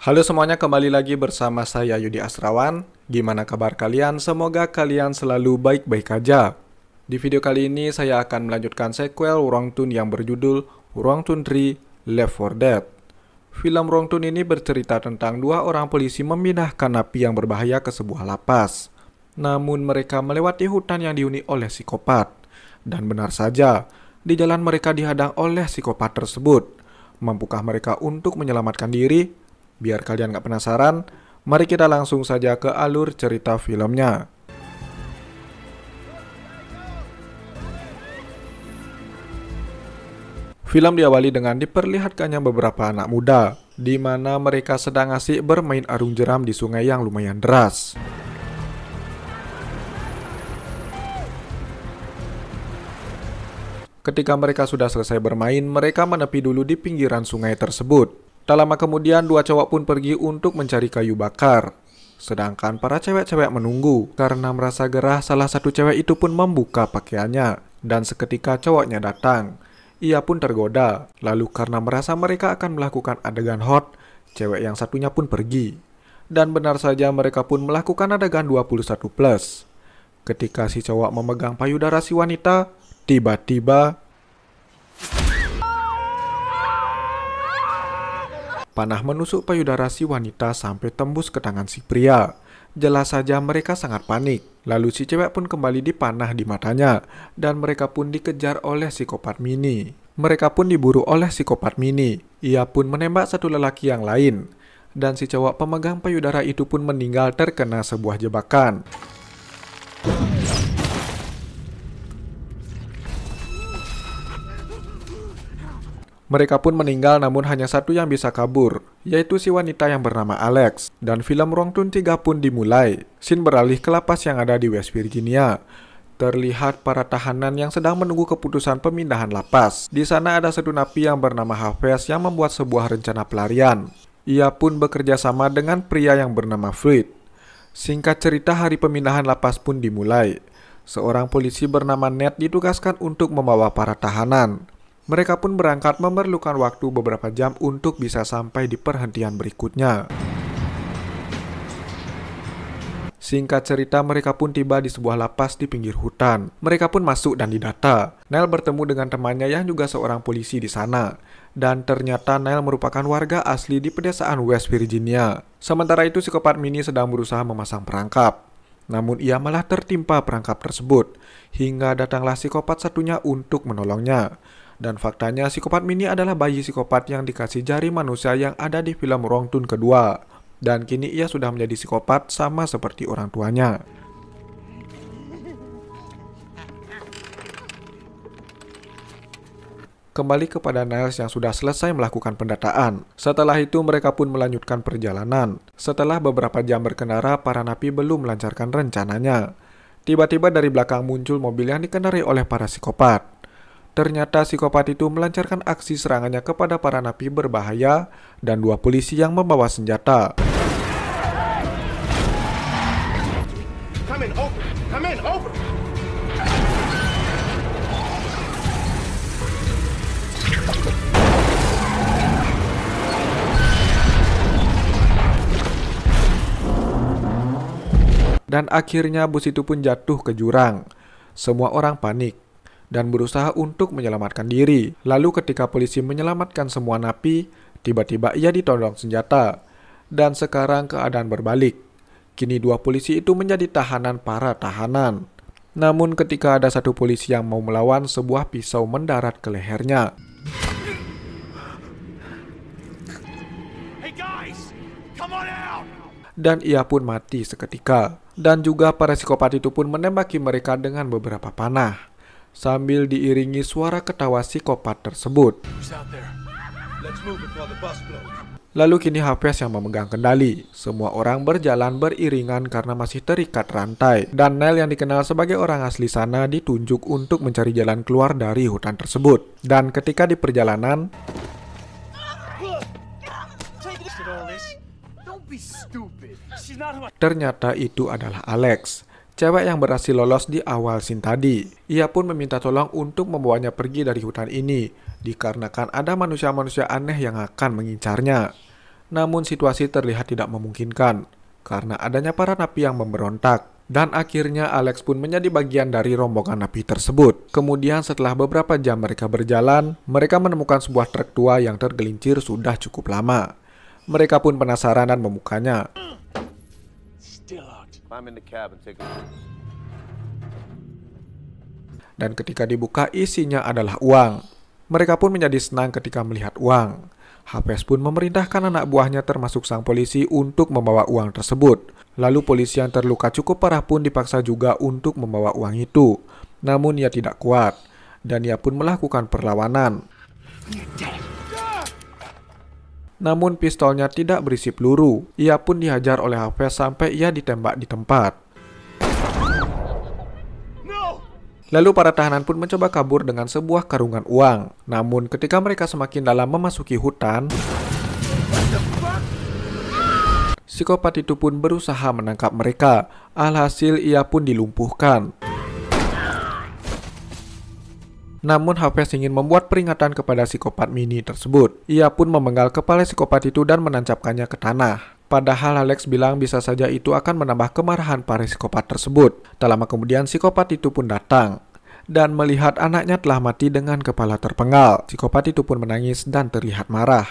Halo semuanya, kembali lagi bersama saya Yudi Asrawan. Gimana kabar kalian? Semoga kalian selalu baik-baik aja. Di video kali ini saya akan melanjutkan sequel Wrongtun yang berjudul Wrongtun 3 Left 4 Dead. Film Wrongtun ini bercerita tentang dua orang polisi memindahkan napi yang berbahaya ke sebuah lapas. Namun mereka melewati hutan yang dihuni oleh psikopat. Dan benar saja, di jalan mereka dihadang oleh psikopat tersebut. Mampukah mereka untuk menyelamatkan diri? Biar kalian gak penasaran, mari kita langsung saja ke alur cerita filmnya. Film diawali dengan diperlihatkannya beberapa anak muda, di mana mereka sedang asik bermain arung jeram di sungai yang lumayan deras. Ketika mereka sudah selesai bermain, mereka menepi dulu di pinggiran sungai tersebut. Tak lama kemudian, dua cowok pun pergi untuk mencari kayu bakar. Sedangkan para cewek-cewek menunggu. Karena merasa gerah, salah satu cewek itu pun membuka pakaiannya. Dan seketika cowoknya datang. Ia pun tergoda. Lalu karena merasa mereka akan melakukan adegan hot, cewek yang satunya pun pergi. Dan benar saja mereka pun melakukan adegan 21+. Ketika si cowok memegang payudara si wanita, tiba-tiba panah menusuk payudara si wanita sampai tembus ke tangan si pria. Jelas saja mereka sangat panik. Lalu si cewek pun kembali dipanah di matanya. Dan mereka pun dikejar oleh psikopat mini. Mereka pun diburu oleh psikopat mini. Ia pun menembak satu lelaki yang lain. Dan si cowok pemegang payudara itu pun meninggal terkena sebuah jebakan. Mereka pun meninggal, namun hanya satu yang bisa kabur, yaitu si wanita yang bernama Alex. Dan film Wrongtun 3 pun dimulai. Scene beralih ke lapas yang ada di West Virginia. Terlihat para tahanan yang sedang menunggu keputusan pemindahan lapas. Di sana ada satu napi yang bernama Hafez yang membuat sebuah rencana pelarian. Ia pun bekerja sama dengan pria yang bernama Floyd. Singkat cerita, hari pemindahan lapas pun dimulai. Seorang polisi bernama Ned ditugaskan untuk membawa para tahanan. Mereka pun berangkat memerlukan waktu beberapa jam untuk bisa sampai di perhentian berikutnya. Singkat cerita, mereka pun tiba di sebuah lapas di pinggir hutan. Mereka pun masuk dan didata. Nell bertemu dengan temannya yang juga seorang polisi di sana. Dan ternyata Nell merupakan warga asli di pedesaan West Virginia. Sementara itu, psikopat mini sedang berusaha memasang perangkap. Namun ia malah tertimpa perangkap tersebut. Hingga datanglah psikopat satunya untuk menolongnya. Dan faktanya psikopat mini adalah bayi psikopat yang dikasih jari manusia yang ada di film Wrongtun kedua. Dan kini ia sudah menjadi psikopat sama seperti orang tuanya. Kembali kepada Niles yang sudah selesai melakukan pendataan. Setelah itu mereka pun melanjutkan perjalanan. Setelah beberapa jam berkendara, para napi belum melancarkan rencananya. Tiba-tiba dari belakang muncul mobil yang dikendarai oleh para psikopat. Ternyata psikopat itu melancarkan aksi serangannya kepada para napi berbahaya dan dua polisi yang membawa senjata. Dan akhirnya bus itu pun jatuh ke jurang. Semua orang panik dan berusaha untuk menyelamatkan diri. Lalu ketika polisi menyelamatkan semua napi, tiba-tiba ia ditodong senjata. Dan sekarang keadaan berbalik. Kini dua polisi itu menjadi tahanan para tahanan. Namun ketika ada satu polisi yang mau melawan, sebuah pisau mendarat ke lehernya. Dan ia pun mati seketika. Dan juga para psikopat itu pun menembaki mereka dengan beberapa panah. Sambil diiringi suara ketawa psikopat tersebut. Lalu kini Hafez yang memegang kendali. Semua orang berjalan beriringan karena masih terikat rantai. Dan Nell yang dikenal sebagai orang asli sana ditunjuk untuk mencari jalan keluar dari hutan tersebut. Dan ketika di perjalanan, ternyata itu adalah Alex. cewek yang berhasil lolos di awal scene tadi. Ia pun meminta tolong untuk membawanya pergi dari hutan ini, dikarenakan ada manusia-manusia aneh yang akan mengincarnya. Namun situasi terlihat tidak memungkinkan karena adanya para napi yang memberontak. Dan akhirnya Alex pun menjadi bagian dari rombongan napi tersebut. Kemudian setelah beberapa jam mereka berjalan, mereka menemukan sebuah truk tua yang tergelincir sudah cukup lama. Mereka pun penasaran dan membukanya. Dan ketika dibuka isinya adalah uang. Mereka pun menjadi senang ketika melihat uang. Hafez pun memerintahkan anak buahnya termasuk sang polisi untuk membawa uang tersebut. Lalu polisi yang terluka cukup parah pun dipaksa juga untuk membawa uang itu. Namun ia tidak kuat dan ia pun melakukan perlawanan. Namun pistolnya tidak berisi peluru. Ia pun dihajar oleh Hafez sampai ia ditembak di tempat. Lalu para tahanan pun mencoba kabur dengan sebuah karungan uang. Namun ketika mereka semakin dalam memasuki hutan, psikopat itu pun berusaha menangkap mereka. Alhasil ia pun dilumpuhkan. Namun Hafez ingin membuat peringatan kepada psikopat mini tersebut. Ia pun memenggal kepala psikopat itu dan menancapkannya ke tanah. Padahal Alex bilang bisa saja itu akan menambah kemarahan para psikopat tersebut. Tak lama kemudian psikopat itu pun datang dan melihat anaknya telah mati dengan kepala terpenggal. Psikopat itu pun menangis dan terlihat marah.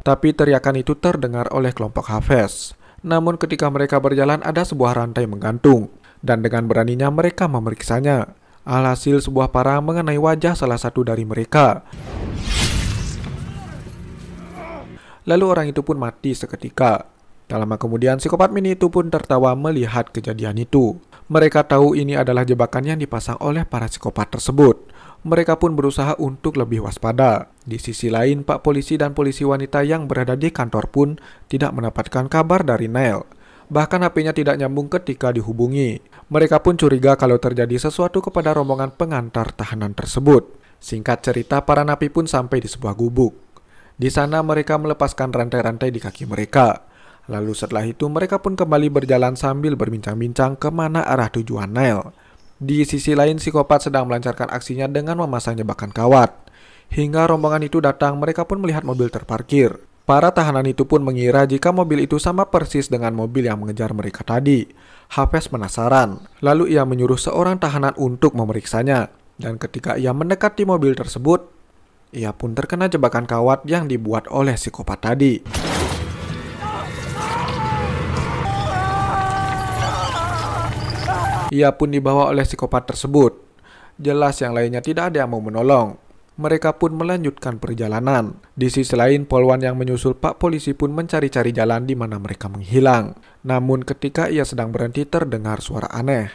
Tapi teriakan itu terdengar oleh kelompok Hafez. Namun ketika mereka berjalan ada sebuah rantai menggantung dan dengan beraninya mereka memeriksanya. Alhasil sebuah parang mengenai wajah salah satu dari mereka. Lalu orang itu pun mati seketika. Tak lama kemudian psikopat mini itu pun tertawa melihat kejadian itu. Mereka tahu ini adalah jebakan yang dipasang oleh para psikopat tersebut. Mereka pun berusaha untuk lebih waspada. Di sisi lain, Pak Polisi dan polisi wanita yang berada di kantor pun tidak mendapatkan kabar dari Neil. Bahkan HP-nya tidak nyambung ketika dihubungi. Mereka pun curiga kalau terjadi sesuatu kepada rombongan pengantar tahanan tersebut. Singkat cerita, para napi pun sampai di sebuah gubuk. Di sana mereka melepaskan rantai-rantai di kaki mereka. Lalu setelah itu mereka pun kembali berjalan sambil berbincang-bincang kemana arah tujuan Neil. Di sisi lain, psikopat sedang melancarkan aksinya dengan memasang jebakan kawat. Hingga rombongan itu datang, mereka pun melihat mobil terparkir. Para tahanan itu pun mengira jika mobil itu sama persis dengan mobil yang mengejar mereka tadi. Hafez penasaran, lalu ia menyuruh seorang tahanan untuk memeriksanya. Dan ketika ia mendekati mobil tersebut, ia pun terkena jebakan kawat yang dibuat oleh psikopat tadi. Ia pun dibawa oleh psikopat tersebut. Jelas yang lainnya tidak ada yang mau menolong. Mereka pun melanjutkan perjalanan. Di sisi lain, polwan yang menyusul Pak Polisi pun mencari-cari jalan di mana mereka menghilang. Namun ketika ia sedang berhenti terdengar suara aneh.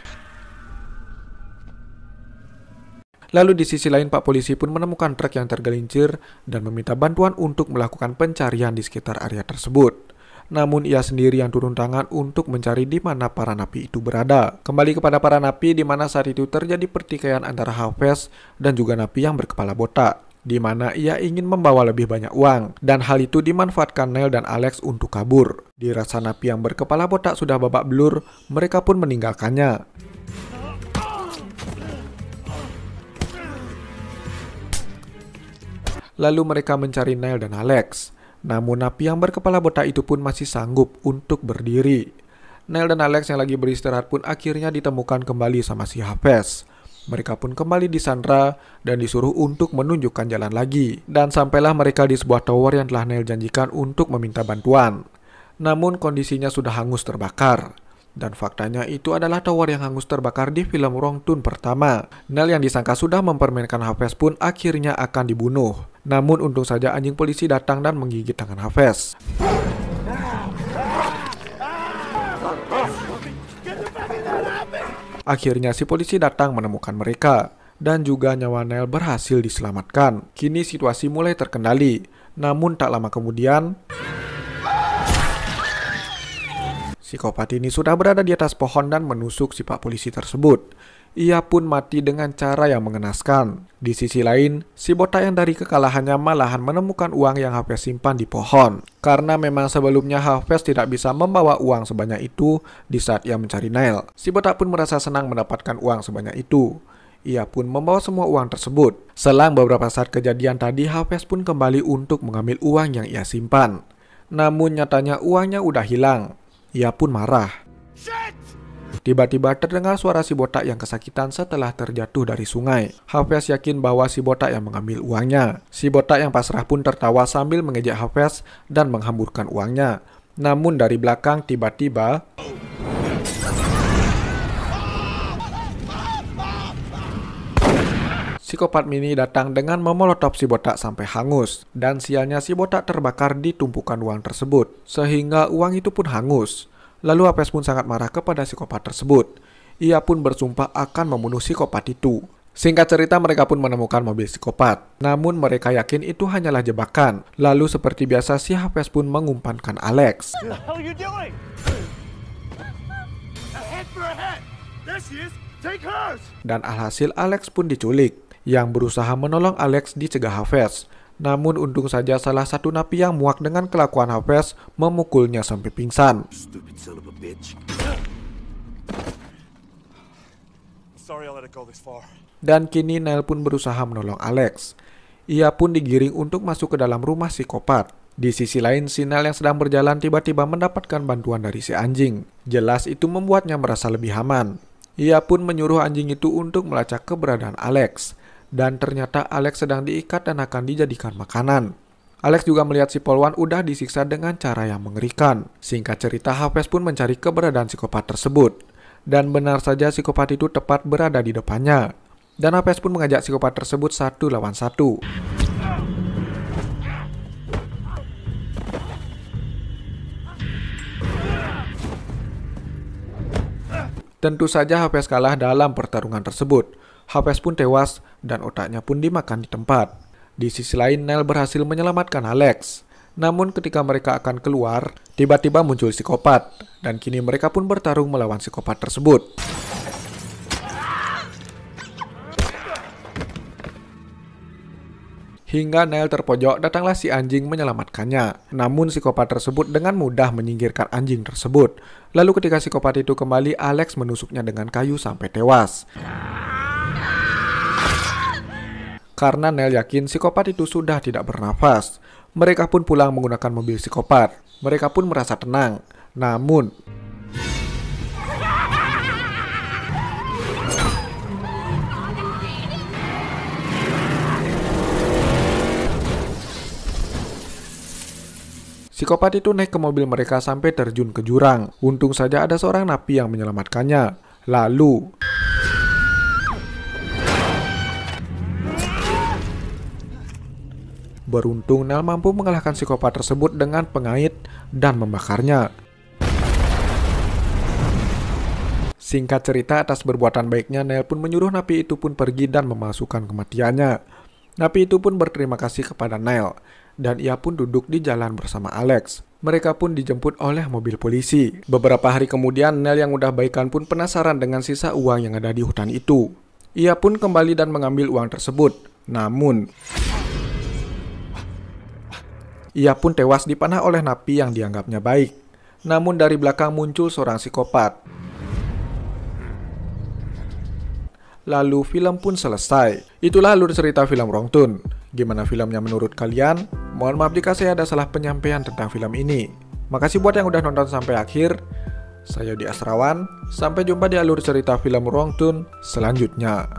Lalu di sisi lain Pak Polisi pun menemukan truk yang tergelincir dan meminta bantuan untuk melakukan pencarian di sekitar area tersebut. Namun ia sendiri yang turun tangan untuk mencari di mana para napi itu berada. Kembali kepada para napi di mana saat itu terjadi pertikaian antara Hafez dan juga napi yang berkepala botak, di mana ia ingin membawa lebih banyak uang dan hal itu dimanfaatkan Neil dan Alex untuk kabur. Dirasa napi yang berkepala botak sudah babak belur, mereka pun meninggalkannya. Lalu mereka mencari Neil dan Alex. Namun napi yang berkepala botak itu pun masih sanggup untuk berdiri. Neil dan Alex yang lagi beristirahat pun akhirnya ditemukan kembali sama si Hafez. Mereka pun kembali disandra dan disuruh untuk menunjukkan jalan lagi. Dan sampailah mereka di sebuah tower yang telah Neil janjikan untuk meminta bantuan. Namun kondisinya sudah hangus terbakar. Dan faktanya itu adalah tower yang hangus terbakar di film Wrong Turn pertama. Neil yang disangka sudah mempermainkan Hafez pun akhirnya akan dibunuh. Namun untung saja anjing polisi datang dan menggigit tangan Hafez. Akhirnya si polisi datang menemukan mereka. Dan juga nyawa Neil berhasil diselamatkan. Kini situasi mulai terkendali. Namun tak lama kemudian, psikopat ini sudah berada di atas pohon dan menusuk si Pak Polisi tersebut. Ia pun mati dengan cara yang mengenaskan. Di sisi lain, si botak yang dari kekalahannya malahan menemukan uang yang Hafez simpan di pohon. Karena memang sebelumnya Hafez tidak bisa membawa uang sebanyak itu di saat ia mencari Neil. Si botak pun merasa senang mendapatkan uang sebanyak itu. Ia pun membawa semua uang tersebut. Selang beberapa saat kejadian tadi, Hafez pun kembali untuk mengambil uang yang ia simpan. Namun nyatanya uangnya udah hilang. Ia pun marah. Tiba-tiba terdengar suara si botak yang kesakitan setelah terjatuh dari sungai. Hafez yakin bahwa si botak yang mengambil uangnya. Si botak yang pasrah pun tertawa sambil mengejek Hafez dan menghamburkan uangnya. Namun dari belakang tiba-tiba psikopat mini datang dengan memolotov si botak sampai hangus. Dan sialnya si botak terbakar di tumpukan uang tersebut, sehingga uang itu pun hangus. Lalu Hafez pun sangat marah kepada psikopat tersebut. Ia pun bersumpah akan membunuh psikopat itu. Singkat cerita, mereka pun menemukan mobil psikopat. Namun mereka yakin itu hanyalah jebakan. Lalu seperti biasa si Hafez pun mengumpankan Alex. Dan alhasil Alex pun diculik. Yang berusaha menolong Alex dicegah Hafez. Namun untung saja salah satu napi yang muak dengan kelakuan Hafez memukulnya sampai pingsan. Dan kini Neil pun berusaha menolong Alex. Ia pun digiring untuk masuk ke dalam rumah psikopat. Di sisi lain, si Neil yang sedang berjalan tiba-tiba mendapatkan bantuan dari si anjing. Jelas itu membuatnya merasa lebih aman. Ia pun menyuruh anjing itu untuk melacak keberadaan Alex. Dan ternyata Alex sedang diikat dan akan dijadikan makanan. Alex juga melihat si polwan udah disiksa dengan cara yang mengerikan. Singkat cerita, Hafez pun mencari keberadaan psikopat tersebut. Dan benar saja psikopat itu tepat berada di depannya. Dan Hafez pun mengajak psikopat tersebut 1 lawan 1. Tentu saja Hafez kalah dalam pertarungan tersebut. Hafez pun tewas dan otaknya pun dimakan di tempat. Di sisi lain, Neil berhasil menyelamatkan Alex. Namun ketika mereka akan keluar, tiba-tiba muncul psikopat. Dan kini mereka pun bertarung melawan psikopat tersebut. Hingga Neil terpojok, datanglah si anjing menyelamatkannya. Namun psikopat tersebut dengan mudah menyingkirkan anjing tersebut. Lalu ketika psikopat itu kembali, Alex menusuknya dengan kayu sampai tewas. Karena Neil yakin psikopat itu sudah tidak bernafas. Mereka pun pulang menggunakan mobil psikopat. Mereka pun merasa tenang. Namun psikopat itu naik ke mobil mereka sampai terjun ke jurang. Untung saja ada seorang napi yang menyelamatkannya. Lalu beruntung Neil mampu mengalahkan psikopat tersebut dengan pengait dan membakarnya. Singkat cerita, atas perbuatan baiknya, Neil pun menyuruh napi itu pun pergi dan memasukkan kematiannya. Napi itu pun berterima kasih kepada Neil, dan ia pun duduk di jalan bersama Alex. Mereka pun dijemput oleh mobil polisi. Beberapa hari kemudian, Neil yang udah baikan pun penasaran dengan sisa uang yang ada di hutan itu. Ia pun kembali dan mengambil uang tersebut. Namun ia pun tewas dipanah oleh napi yang dianggapnya baik. Namun dari belakang muncul seorang psikopat. Lalu film pun selesai. Itulah alur cerita film Wrong Turn. Gimana filmnya menurut kalian? Mohon maaf jika saya ada salah penyampaian tentang film ini. Makasih buat yang udah nonton sampai akhir. Saya Yodi Asrawan. Sampai jumpa di alur cerita film Wrong Turn selanjutnya.